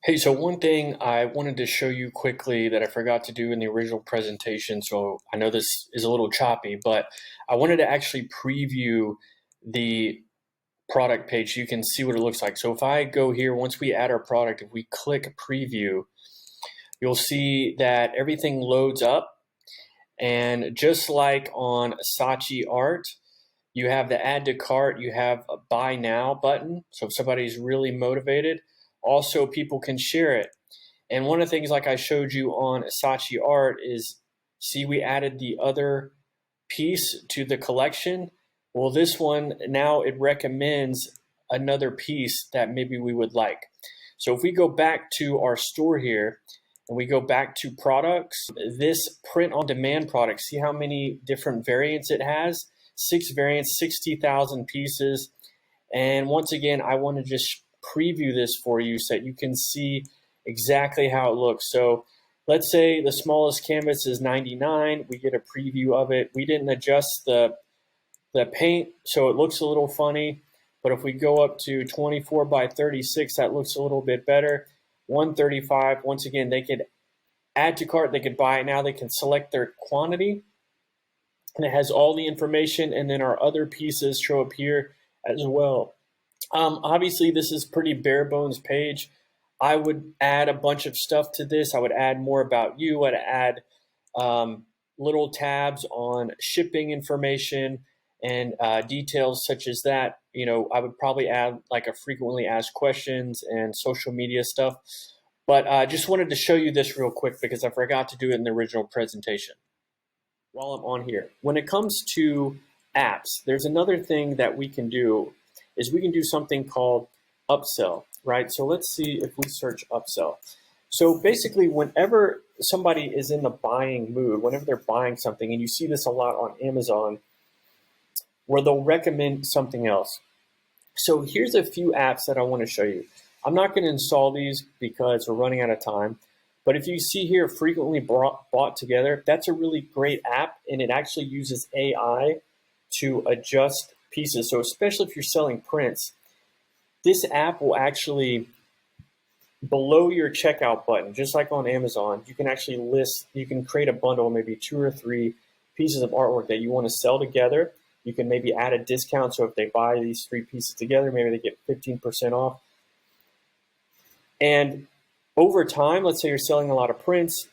Hey, so one thing I wanted to show you quickly that I forgot to do in the original presentation, so I know this is a little choppy, but I wanted to actually preview the product page so you can see what it looks like. So if I go here, once we add our product, if we click preview, you'll see that everything loads up. And just like on Saatchi Art, you have the add to cart, you have a buy now button. So if somebody's really motivated, also people can share it. And one of the things, like I showed you on Saatchi Art, is see we added the other piece to the collection. Well, this one now it recommends another piece that maybe we would like. So if we go back to our store here and we go back to products, this print on demand product, see how many different variants it has? 6 variants, 60,000 pieces. And once again, I want to just preview this for you so that you can see exactly how it looks. So let's say the smallest canvas is 99. We get a preview of it. We didn't adjust the paint, so it looks a little funny. But if we go up to 24 by 36, that looks a little bit better. 135, once again, they could add to cart, they could buy it now, they can select their quantity, and it has all the information, and then our other pieces show up here as well. Obviously, this is pretty bare bones page. I would add a bunch of stuff to this. I would add more about you. I'd add little tabs on shipping information and details such as that. You know, I would probably add like a frequently asked questions and social media stuff. But I just wanted to show you this real quick because I forgot to do it in the original presentation. While I'm on here, when it comes to apps, there's another thing that we can do is we can do something called upsell, right? So let's see if we search upsell. So basically, whenever somebody is in the buying mood, whenever they're buying something, and you see this a lot on Amazon, where they'll recommend something else. So here's a few apps that I want to show you. I'm not going to install these because we're running out of time. But if you see here, frequently bought together, that's a really great app, and it actually uses AI to adjust pieces. So especially if you're selling prints, this app will actually, below your checkout button, just like on Amazon, you can actually you can create a bundle, maybe 2 or 3 pieces of artwork that you want to sell together. You can maybe add a discount. So if they buy these 3 pieces together, maybe they get 15% off. And over time, let's say you're selling a lot of prints,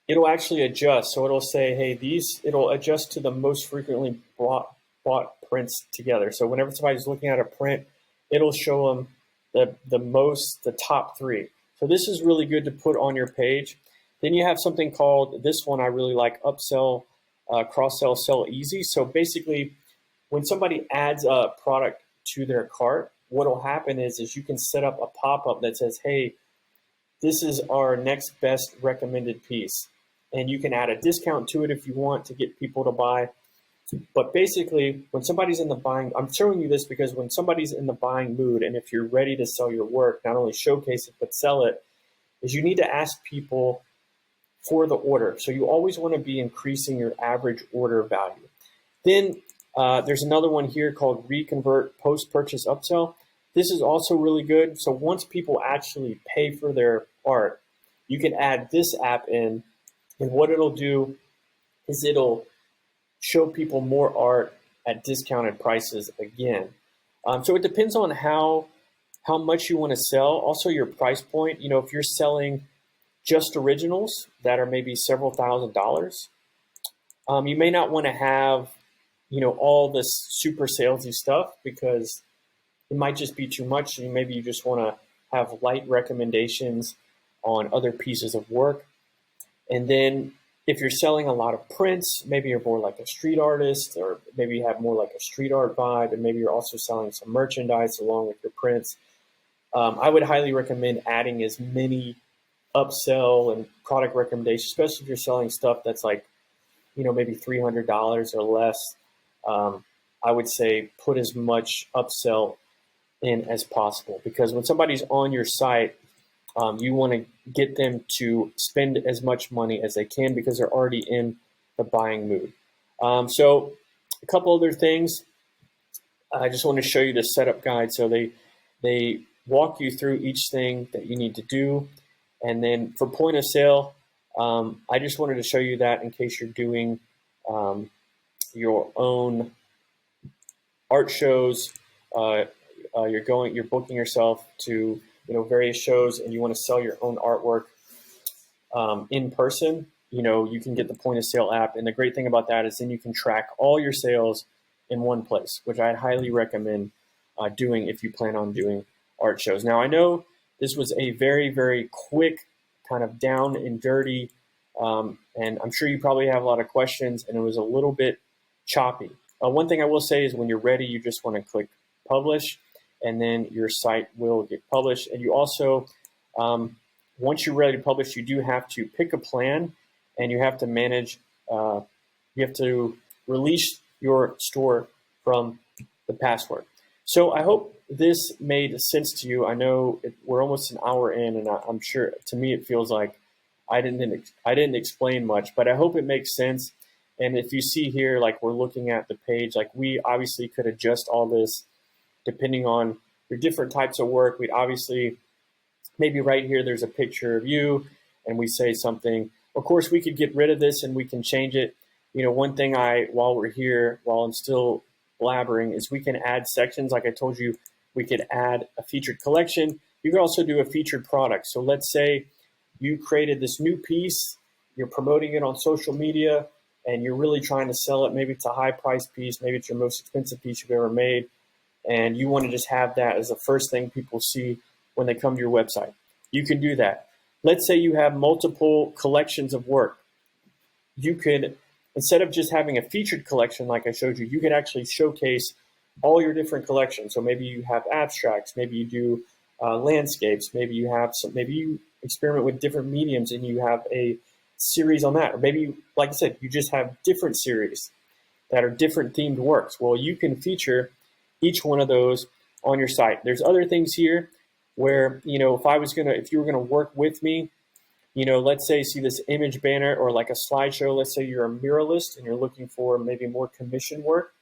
it'll actually adjust. So it'll say, hey, it'll adjust to the most frequently bought prints together. So whenever somebody's looking at a print, it'll show them the top 3. So this is really good to put on your page. Then you have something called, this one I really like, upsell, cross-sell, sell easy. So basically, when somebody adds a product to their cart, what will happen is you can set up a pop-up that says, hey, this is our next best recommended piece. And you can add a discount to it if you want to get people to buy. But basically, when somebody's in the buying, I'm showing you this because when somebody's in the buying mood, and if you're ready to sell your work, not only showcase it, but sell it, is you need to ask people for the order. So you always want to be increasing your average order value. Then there's another one here called Reconvert Post-Purchase Upsell. This is also really good. So once people actually pay for their art, you can add this app in, and what it'll do is it'll show people more art at discounted prices again. So it depends on how much you want to sell. Also your price point. You know, if you're selling just originals that are maybe several $1,000s, you may not want to have, you know, all this super salesy stuff because it might just be too much. And maybe you just want to have light recommendations on other pieces of work. And then if you're selling a lot of prints, maybe you're more like a street artist, or maybe you have more like a street art vibe, and maybe you're also selling some merchandise along with your prints. I would highly recommend adding as many upsell and product recommendations, especially if you're selling stuff that's like, you know, maybe $300 or less. I would say put as much upsell in as possible, because when somebody's on your site, you want to get them to spend as much money as they can because they're already in the buying mood. So a couple other things. I just want to show you the setup guide. So they walk you through each thing that you need to do. And then for point of sale, I just wanted to show you that in case you're doing your own art shows, you're booking yourself to various shows, and you want to sell your own artwork in person. You can get the point of sale app, and the great thing about that is then you can track all your sales in one place, which I'd highly recommend doing if you plan on doing art shows. Now, I know this was a very, very quick kind of down and dirty, and I'm sure you probably have a lot of questions, and it was a little bit choppy. One thing I will say is when you're ready, you just want to click publish, and then your site will get published. And you also, once you're ready to publish, you do have to pick a plan, and you have to manage, you have to release your store from the password. So I hope this made sense to you. I know we're almost an hour in, and I'm sure to me it feels like I didn't explain much, but I hope it makes sense. And if you see here, like we're looking at the page, like we obviously could adjust all this depending on your different types of work. We'd obviously, maybe right here, there's a picture of you and we say something. Of course, we could get rid of this and we can change it. One thing while we're here, while I'm still blabbering, is we can add sections. Like I told you, we could add a featured collection. You can also do a featured product. So let's say you created this new piece, you're promoting it on social media, and you're really trying to sell it. Maybe it's a high price piece, maybe it's your most expensive piece you've ever made, and you want to just have that as the first thing people see when they come to your website. You can do that. Let's say you have multiple collections of work. You could, instead of just having a featured collection like I showed you, you could actually showcase all your different collections. So maybe you have abstracts, maybe you do landscapes, maybe you experiment with different mediums and you have a series on that. Or maybe, like I said, you just have different series that are different themed works. Well, you can feature each one of those on your site. There's other things here where, if you were gonna work with me, let's say see this image banner or like a slideshow. Let's say you're a muralist and you're looking for maybe more commission work.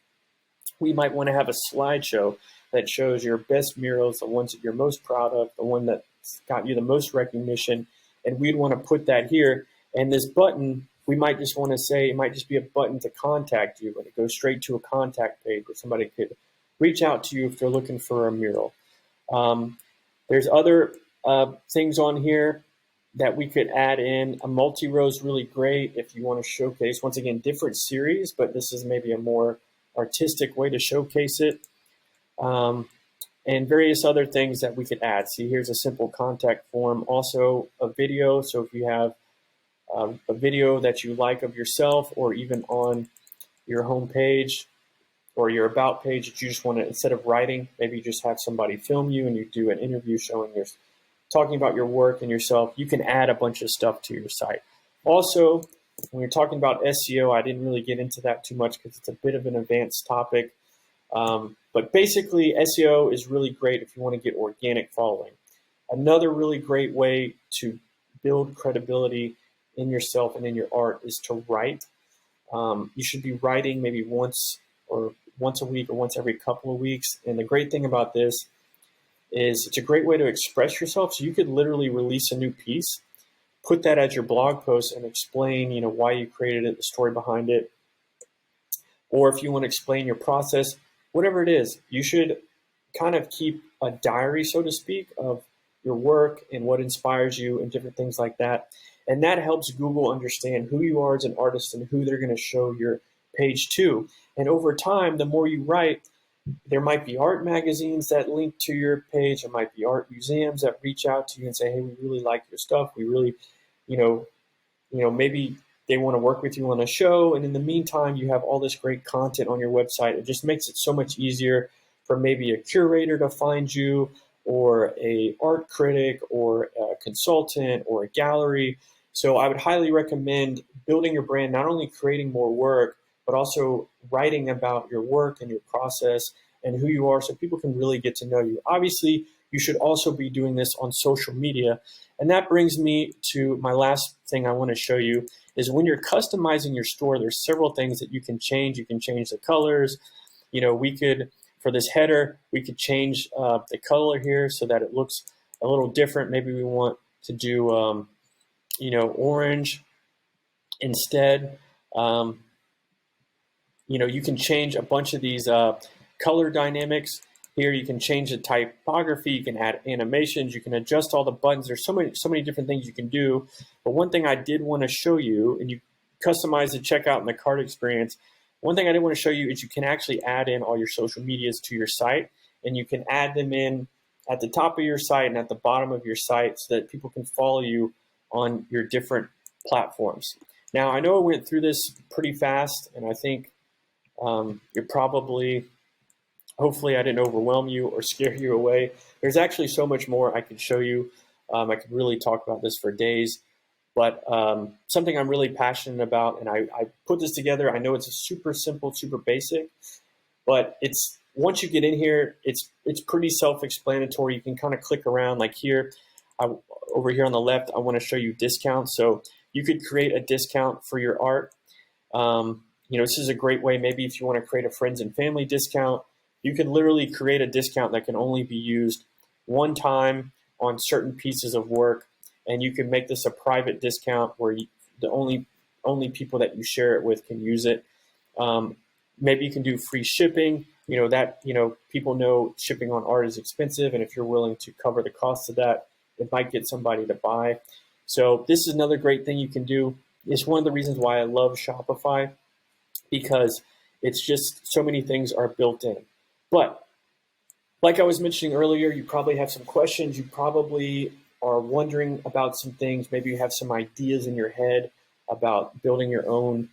We might want to have a slideshow that shows your best murals, the ones that you're most proud of, the one that's got you the most recognition, and we'd want to put that here. And this button, we might just want to say, it might just be a button to contact you, and it goes straight to a contact page where somebody could reach out to you if they're looking for a mural. There's other things on here that we could add in. A multi-row is really great if you want to showcase, once again, different series, but this is maybe a more artistic way to showcase it. And various other things that we could add. See, here's a simple contact form. Also a video, so if you have a video that you like of yourself, or even on your home page or your about page that you just want to, instead of writing, maybe you just have somebody film you and you do an interview talking about your work and yourself. You can add a bunch of stuff to your site. Also, when you're talking about SEO, I didn't really get into that too much because it's a bit of an advanced topic. But basically, SEO is really great if you want to get organic following. Another really great way to build credibility in yourself and in your art is to write. You should be writing maybe once a week or once every couple of weeks. And the great thing about this is it's a great way to express yourself. So you could literally release a new piece, put that as your blog post, and explain, why you created it, the story behind it. Or if you want to explain your process, whatever it is, you should kind of keep a diary, so to speak, of your work and what inspires you and different things like that. And that helps Google understand who you are as an artist and who they're going to show your page to. And over time, the more you write, there might be art magazines that link to your page. There might be art museums that reach out to you and say, hey, we really like your stuff. We really, maybe they want to work with you on a show. And in the meantime, you have all this great content on your website. It just makes it so much easier for maybe a curator to find you, or a art critic, or a consultant, or a gallery. So I would highly recommend building your brand, not only creating more work, but also writing about your work and your process and who you are so people can really get to know you. Obviously, you should also be doing this on social media. And that brings me to my last thing I want to show you is when you're customizing your store, there's several things that you can change. You can change the colors. We could, for this header, we could change the color here so that it looks a little different. Maybe we want to do, orange instead. You can change a bunch of these color dynamics. Here you can change the typography, you can add animations, you can adjust all the buttons. There's so many different things you can do. But one thing I did want to show you, and you customize the checkout and the cart experience, one thing I did want to show you is you can actually add in all your social medias to your site, and you can add them in at the top of your site and at the bottom of your site so that people can follow you on your different platforms. Now, I know I went through this pretty fast, and I think you're probably, hopefully I didn't overwhelm you or scare you away. There's actually so much more I could show you. I could really talk about this for days, but something I'm really passionate about, and I put this together. I know it's a super simple, super basic, but it's, once you get in here, it's pretty self-explanatory. You can kind of click around, like here, over here on the left, I want to show you discounts. So you could create a discount for your art. This is a great way. Maybe if you want to create a friends and family discount, you can literally create a discount that can only be used one time on certain pieces of work, and you can make this a private discount where the only people that you share it with can use it. Maybe you can do free shipping. People know shipping on art is expensive, and if you're willing to cover the cost of that, it might get somebody to buy. So this is another great thing you can do. It's one of the reasons why I love Shopify, because it's just so many things are built in. But like I was mentioning earlier, you probably have some questions. You probably are wondering about some things. Maybe you have some ideas in your head about building your own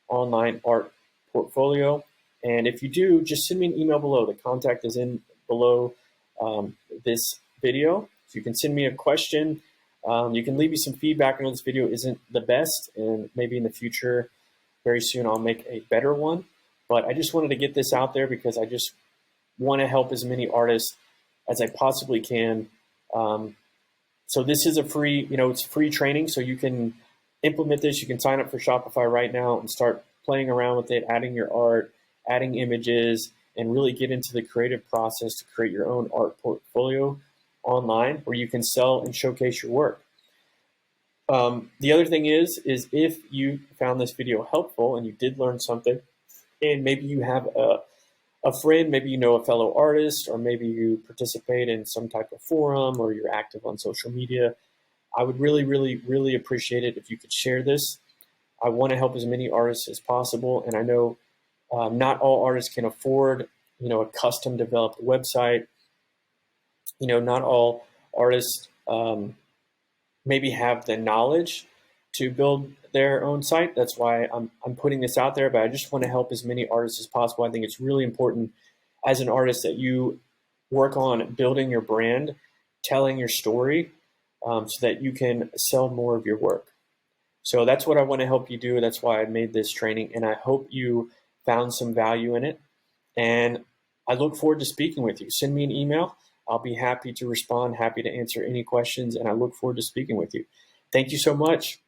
online art portfolio. And if you do, just send me an email below. The contact is in below this video. So you can send me a question. You can leave me some feedback. I know this video isn't the best, and maybe in the future, very soon, I'll make a better one. But I just wanted to get this out there because I just want to help as many artists as I possibly can. So this is a free, it's free training. So you can implement this. You can sign up for Shopify right now and start playing around with it, adding your art, adding images, and really get into the creative process to create your own art portfolio online where you can sell and showcase your work. The other thing is if you found this video helpful and you did learn something, and maybe you have a friend, maybe you know a fellow artist, or maybe you participate in some type of forum, or you're active on social media, I would really, really, really appreciate it if you could share this. I want to help as many artists as possible, and I know not all artists can afford, a custom developed website. Not all artists maybe have the knowledge to build their own site. That's why I'm putting this out there, but I just want to help as many artists as possible. I think it's really important as an artist that you work on building your brand, telling your story, so that you can sell more of your work. So that's what I want to help you do. That's why I made this training, and I hope you found some value in it. And I look forward to speaking with you. Send me an email. I'll be happy to respond, happy to answer any questions, and I look forward to speaking with you. Thank you so much.